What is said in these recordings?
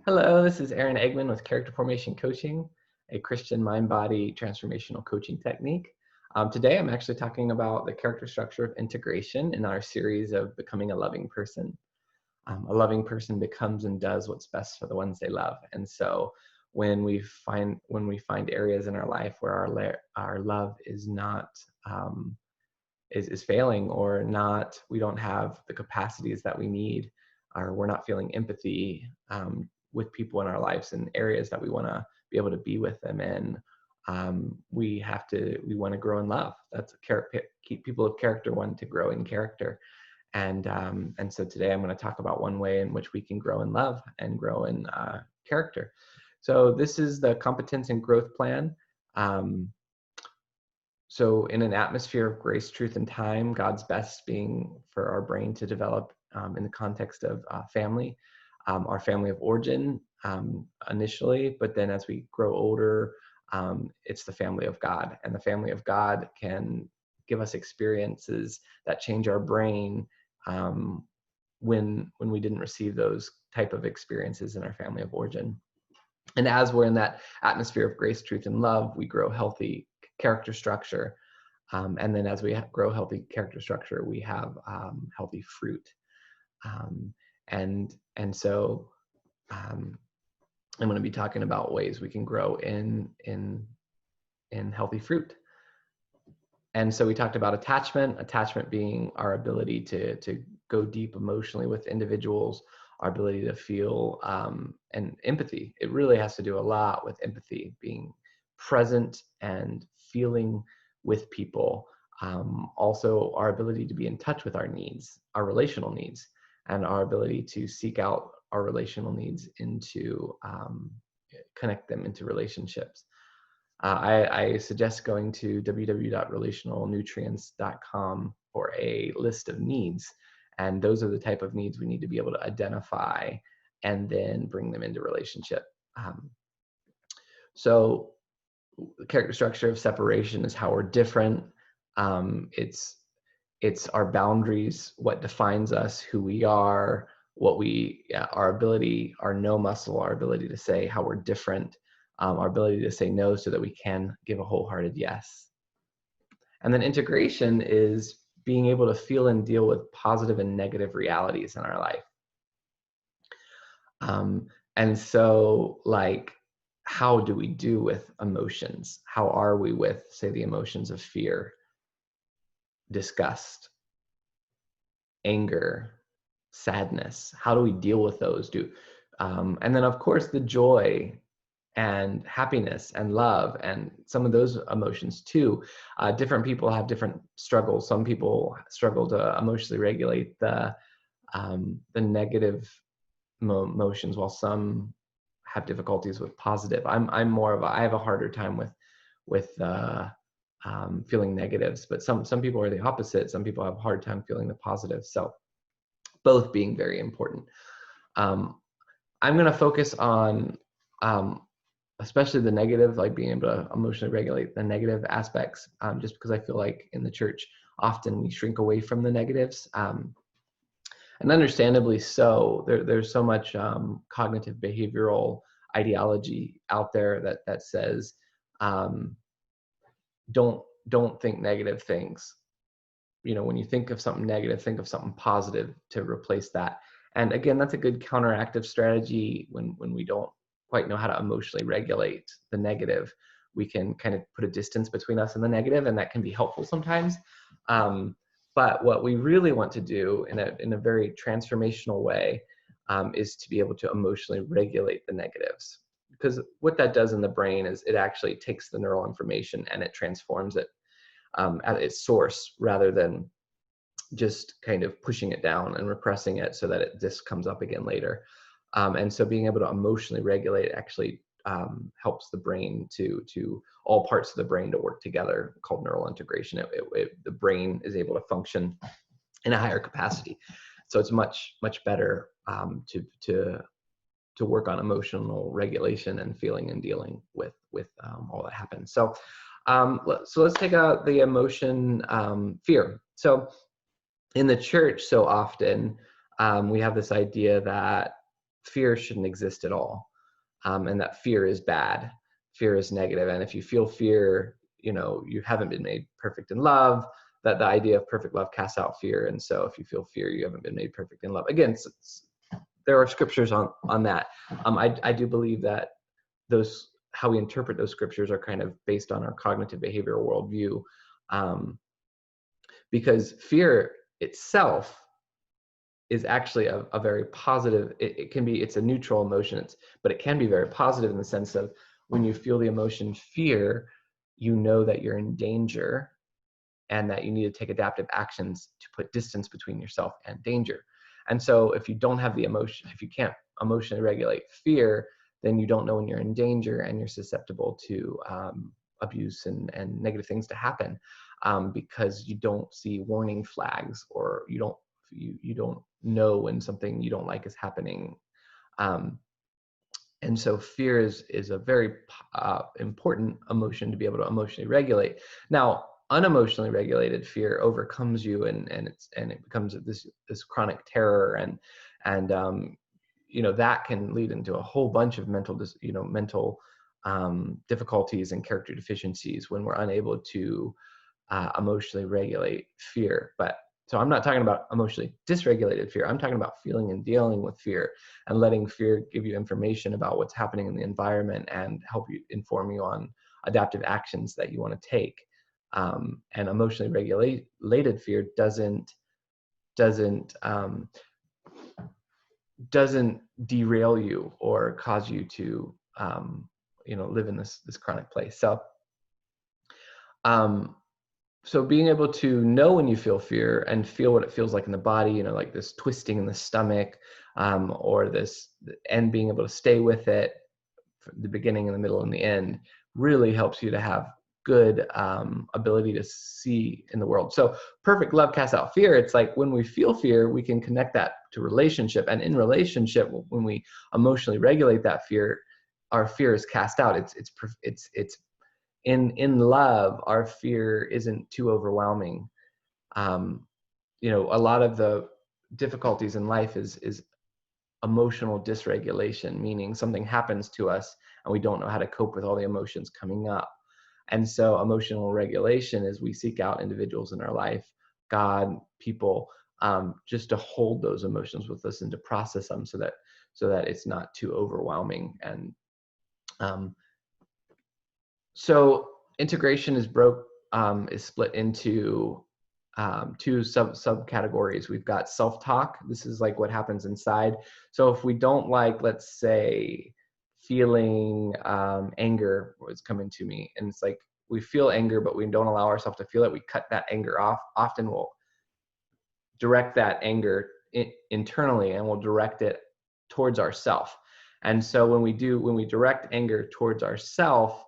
Hello, this is Aaron Eggman with Character Formation Coaching, a Christian mind-body transformational coaching technique. Today, I'm actually talking about the character structure of integration in our series of becoming a loving person. A loving person becomes and does what's best for the ones they love. And so, when we find areas in our life where our love is not is failing or not, we don't have the capacities that we need, or we're not feeling empathy with people in our lives in areas that we want to be able to be with them in, we want to grow in love. That's keep people of character want to grow in character. And so today I'm going to talk about one way in which we can grow in love and grow in character. So this is the competence and growth plan. So in an atmosphere of grace, truth, and time, God's best being for our brain to develop in the context of family, our family of origin initially, but then as we grow older, it's the family of God. And the family of God can give us experiences that change our brain when we didn't receive those type of experiences in our family of origin. And as we're in that atmosphere of grace, truth, and love, we grow healthy character structure. And then as we grow healthy character structure, we have healthy fruit. And so I'm going to be talking about ways we can grow in healthy fruit. And so we talked about attachment being our ability to go deep emotionally with individuals, our ability to feel, and empathy. It really has to do a lot with empathy, being present and feeling with people. Also, our ability to be in touch with our needs, our relational needs, and our ability to seek out our relational needs into connect them into relationships. I suggest going to www.relationalnutrients.com for a list of needs. And those are the type of needs we need to be able to identify and then bring them into relationship. So the character structure of separation is how we're different. It's our boundaries, what defines us, who we are, our ability, our no muscle, our ability to say how we're different, our ability to say no so that we can give a wholehearted yes. And then integration is being able to feel and deal with positive and negative realities in our life. And so, like, how do we do with emotions? How are we with, say, the emotions of fear, disgust, anger, sadness? How do we deal with those? And then, of course, the joy and happiness and love and some of those emotions too. Different people have different struggles. Some people struggle to emotionally regulate the negative emotions, while some have difficulties with positive. I have a harder time with feeling negatives, but some people are the opposite. Some people have a hard time feeling the positive. So both being very important. I'm going to focus on especially the negative, like being able to emotionally regulate the negative aspects, just because I feel like in the church, often we shrink away from the negatives. And understandably so. There's so much cognitive behavioral ideology out there that says, don't think negative things. When you think of something negative, think of something positive to replace that. And again, that's a good counteractive strategy when we don't quite know how to emotionally regulate the negative. We can kind of put a distance between us and the negative, and that can be helpful sometimes. But what we really want to do in a very transformational way is to be able to emotionally regulate the negatives. Because what that does in the brain is it actually takes the neural information and it transforms it at its source, rather than just kind of pushing it down and repressing it so that it just comes up again later. And so being able to emotionally regulate actually helps the brain to all parts of the brain to work together, called neural integration. The brain is able to function in a higher capacity. So it's much better to work on emotional regulation and feeling and dealing with all that happens. So let's take out the emotion fear. So in the church, so often we have this idea that fear shouldn't exist at all, and that fear is bad, fear is negative, and if you feel fear, you haven't been made perfect in love. That the idea of perfect love casts out fear, and so if you feel fear, you haven't been made perfect in love. Again, there are scriptures on that. I do believe that those, how we interpret those scriptures, are kind of based on our cognitive behavioral worldview, because fear itself is actually a very positive, it's a neutral emotion, but it can be very positive in the sense of when you feel the emotion fear, you know that you're in danger and that you need to take adaptive actions to put distance between yourself and danger. And so if you don't have the emotion, if you can't emotionally regulate fear, then you don't know when you're in danger, and you're susceptible to abuse and negative things to happen, because you don't see warning flags, or you don't know when something you don't like is happening. And so fear is a very important emotion to be able to emotionally regulate. Now, unemotionally regulated fear overcomes you, and it becomes this chronic terror, and that can lead into a whole bunch of mental difficulties and character deficiencies when we're unable to emotionally regulate fear. So I'm not talking about emotionally dysregulated fear. I'm talking about feeling and dealing with fear, and letting fear give you information about what's happening in the environment and help you, inform you on adaptive actions that you want to take. And emotionally regulated fear doesn't derail you or cause you to live in this chronic place. So being able to know when you feel fear and feel what it feels like in the body, like this twisting in the stomach, or this, and being able to stay with it from the beginning and the middle and the end, really helps you to have good ability to see in the world. So perfect love casts out fear. It's like when we feel fear, we can connect that to relationship, and in relationship, when we emotionally regulate that fear, our fear is cast out. It's in love, our fear isn't too overwhelming. A lot of the difficulties in life is emotional dysregulation, meaning something happens to us and we don't know how to cope with all the emotions coming up. And so emotional regulation is we seek out individuals in our life, God, people, just to hold those emotions with us and to process them so that it's not too overwhelming. And so integration is split into two subcategories. We've got self-talk. This is like what happens inside. So if we don't like, let's say, feeling anger was coming to me, and it's like we feel anger, but we don't allow ourselves to feel it. We cut that anger off. Often we'll direct that anger internally, and we'll direct it towards ourself. And so when we direct anger towards ourself,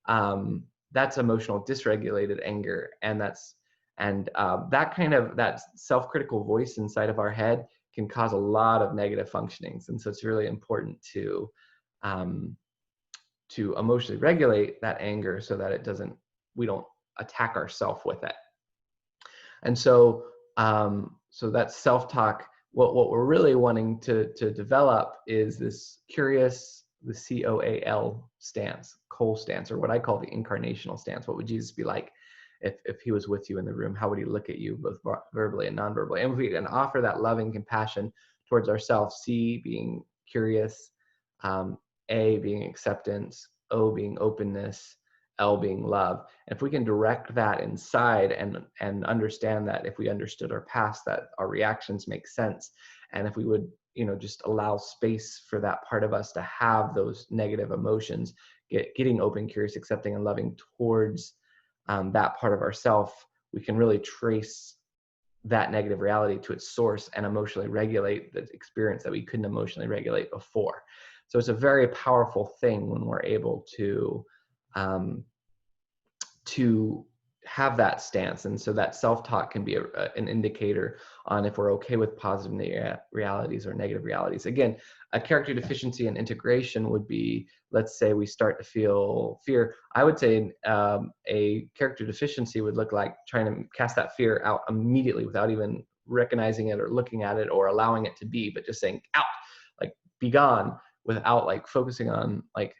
that's emotional dysregulated anger, and that self-critical voice inside of our head can cause a lot of negative functionings. And so it's really important to emotionally regulate that anger so that we don't attack ourselves with it. And so that's self-talk. What we're really wanting to develop is this curious, the COAL stance, Cole stance, or what I call the incarnational stance. What would Jesus be like if he was with you in the room? How would he look at you, both verbally and non-verbally? And if we can offer that loving compassion towards ourselves, C being curious, A being acceptance, O being openness, L being love. And if we can direct that inside and understand that if we understood our past, that our reactions make sense, and if we would just allow space for that part of us to have those negative emotions, getting open, curious, accepting, and loving towards that part of ourself, we can really trace that negative reality to its source and emotionally regulate the experience that we couldn't emotionally regulate before. So it's a very powerful thing when we're able to have that stance. And so that self-talk can be an indicator on if we're okay with positive realities or negative realities. Again, a character deficiency in integration would be, let's say we start to feel fear. I would say a character deficiency would look like trying to cast that fear out immediately without even recognizing it or looking at it or allowing it to be, but just saying, out, like be gone, without like focusing on like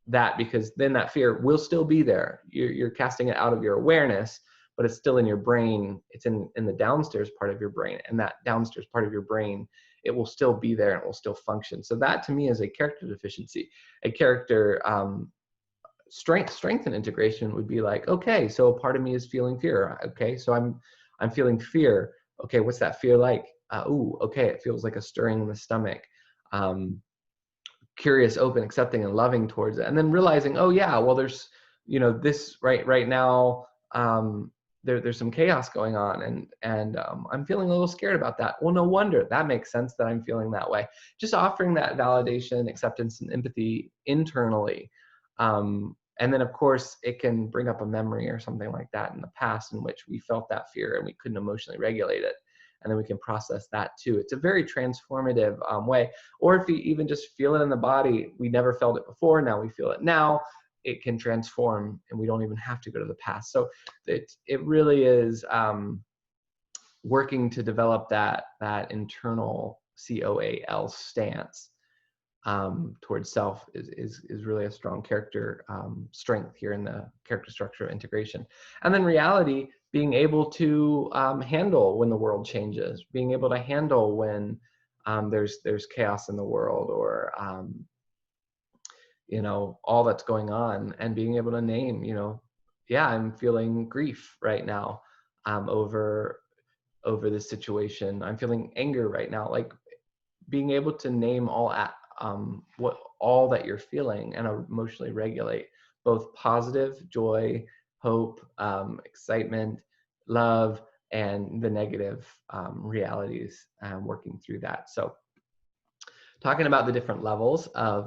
that, because then that fear will still be there. You're casting it out of your awareness, but it's still in your brain. It's in the downstairs part of your brain, and that downstairs part of your brain, it will still be there and it will still function. So that to me is a character deficiency. A character strength and integration would be like, okay, so a part of me is feeling fear. Okay, so I'm feeling fear. Okay, what's that fear like? Ooh, okay, it feels like a stirring in the stomach. Curious, open, accepting, and loving towards it, and then realizing, oh yeah, well there's, you know, this right now, there's some chaos going on, and I'm feeling a little scared about that. Well, no wonder, that makes sense that I'm feeling that way. Just offering that validation, acceptance, and empathy internally, and then of course it can bring up a memory or something like that in the past in which we felt that fear and we couldn't emotionally regulate it. And then we can process that too. It's a very transformative way. Or if you even just feel it in the body, we never felt it before, now we feel it now, it can transform and we don't even have to go to the past. So it really is working to develop that internal COAL stance towards self is really a strong character strength here in the character structure of integration. And then reality, being able to handle when the world changes, being able to handle when there's chaos in the world, or you know, all that's going on, and being able to name, you know, yeah, I'm feeling grief right now over this situation. I'm feeling anger right now. Like being able to name what all that you're feeling and emotionally regulate both positive joy, hope, excitement, love, and the negative realities, working through that. So talking about the different levels of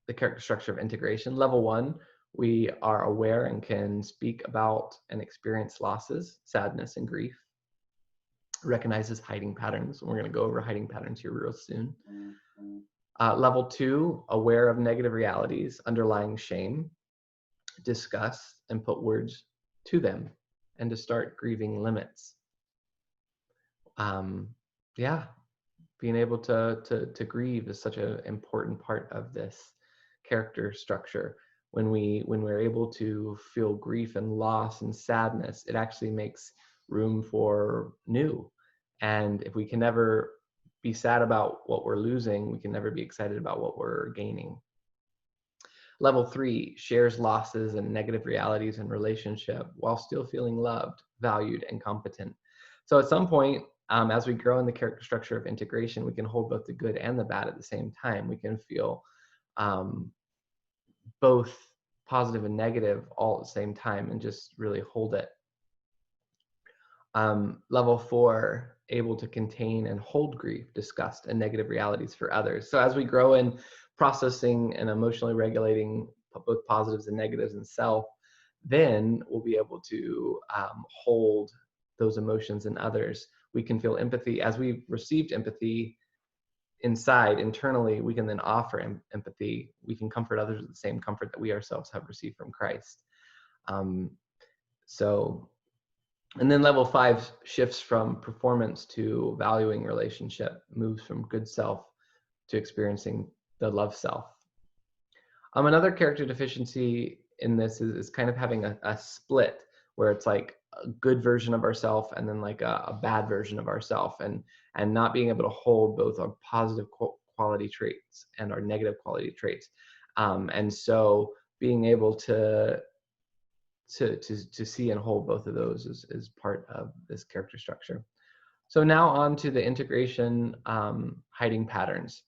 the character structure of integration. Level 1, we are aware and can speak about and experience losses, sadness, and grief. Recognizes hiding patterns, and we're going to go over hiding patterns here real soon. Level 2, aware of negative realities, underlying shame, discuss and put words to them, and to start grieving limits. Yeah, being able to grieve is such an important part of this character structure. When we're able to feel grief and loss and sadness, it actually makes room for new. And if we can never be sad about what we're losing, we can never be excited about what we're gaining. Level 3, shares losses and negative realities in relationship while still feeling loved, valued, and competent. So at some point, as we grow in the character structure of integration, we can hold both the good and the bad at the same time. We can feel both positive and negative all at the same time, and just really hold it. Level 4, able to contain and hold grief, disgust, and negative realities for others. So as we grow in processing and emotionally regulating both positives and negatives in self, then we'll be able to hold those emotions in others. We can feel empathy. As we've received empathy inside, internally, we can then offer empathy. We can comfort others with the same comfort that we ourselves have received from Christ. And then level 5 shifts from performance to valuing relationship, moves from good self to experiencing the love self. Another character deficiency in this is kind of having a split, where it's like a good version of ourself and then like a bad version of ourself, and not being able to hold both our positive quality traits and our negative quality traits. And so being able to see and hold both of those is part of this character structure. So now on to the integration hiding patterns.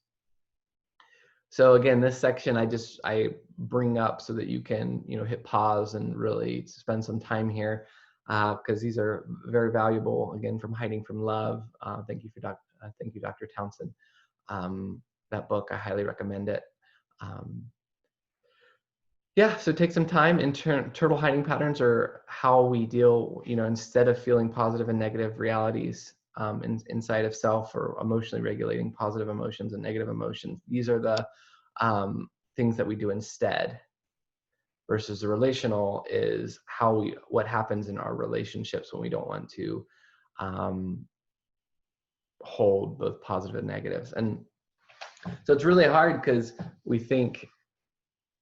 So again, this section I bring up so that you can, you know, hit pause and really spend some time here, because these are very valuable. Again, from Hiding from Love. Thank you, Dr. Townsend. That book, I highly recommend it. Yeah, so take some time. Internal hiding patterns are how we deal, you know, instead of feeling positive and negative realities inside of self, or emotionally regulating positive emotions and negative emotions. These are the things that we do instead. Versus the relational is what happens in our relationships when we don't want to hold both positive and negatives. And So it's really hard because we think,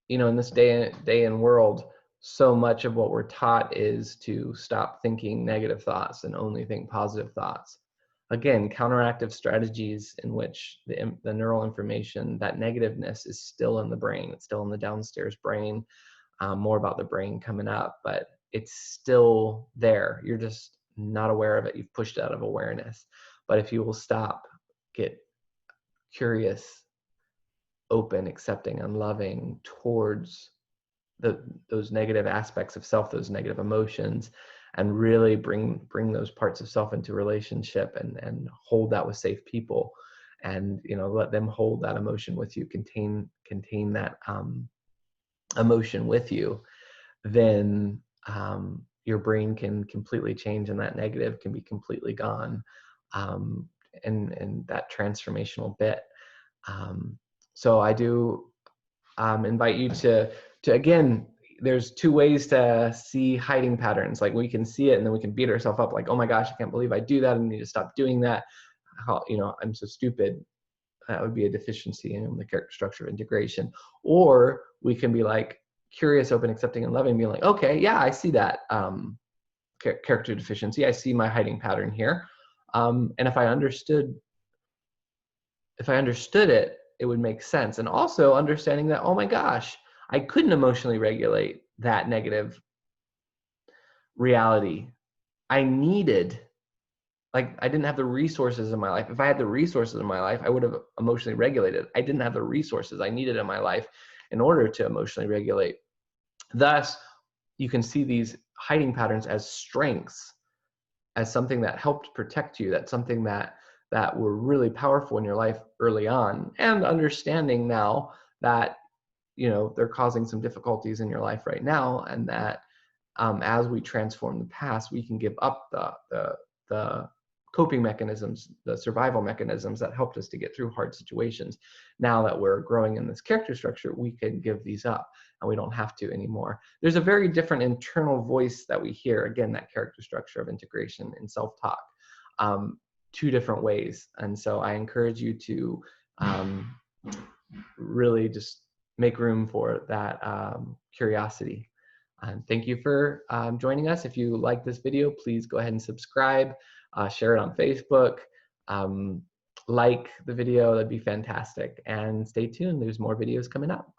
you know, in this day and world, so much of what we're taught is to stop thinking negative thoughts and only think positive thoughts. Again, counteractive strategies in which the neural information, that negativeness is still in the brain. It's still in the downstairs brain. More about the brain coming up, but it's still there. You're just not aware of it. You've pushed it out of awareness. But if you will stop, get curious, open, accepting, and loving towards those negative aspects of self, those negative emotions, and really bring those parts of self into relationship, and hold that with safe people, and, you know, let them hold that emotion with you, contain that emotion with you, then your brain can completely change, and that negative can be completely gone, and that transformational bit. So I do invite you to again, there's two ways to see hiding patterns. Like, we can see it and then we can beat ourselves up like, oh my gosh, I can't believe I do that. I need to stop doing that. How, you know, I'm so stupid. That would be a deficiency in the character structure of integration. Or we can be like curious, open, accepting, and loving, being like, okay, yeah, I see that character deficiency. I see my hiding pattern here. And if I understood it, it would make sense. And also understanding that, oh my gosh, I couldn't emotionally regulate that negative reality. I needed, like, I didn't have the resources in my life. If I had the resources in my life, I would have emotionally regulated. I didn't have the resources I needed in my life in order to emotionally regulate. Thus, you can see these hiding patterns as strengths, as something that helped protect you. That's something that were really powerful in your life early on, and understanding now that, you know, they're causing some difficulties in your life right now, and that as we transform the past, we can give up the coping mechanisms, the survival mechanisms that helped us to get through hard situations. Now that we're growing in this character structure, we can give these up, and we don't have to anymore. There's a very different internal voice that we hear, again, that character structure of integration in self-talk, two different ways. And so I encourage you to really just make room for that curiosity. Thank you for joining us. If you like this video, please go ahead and subscribe, share it on Facebook, like the video, that'd be fantastic. And stay tuned, there's more videos coming up.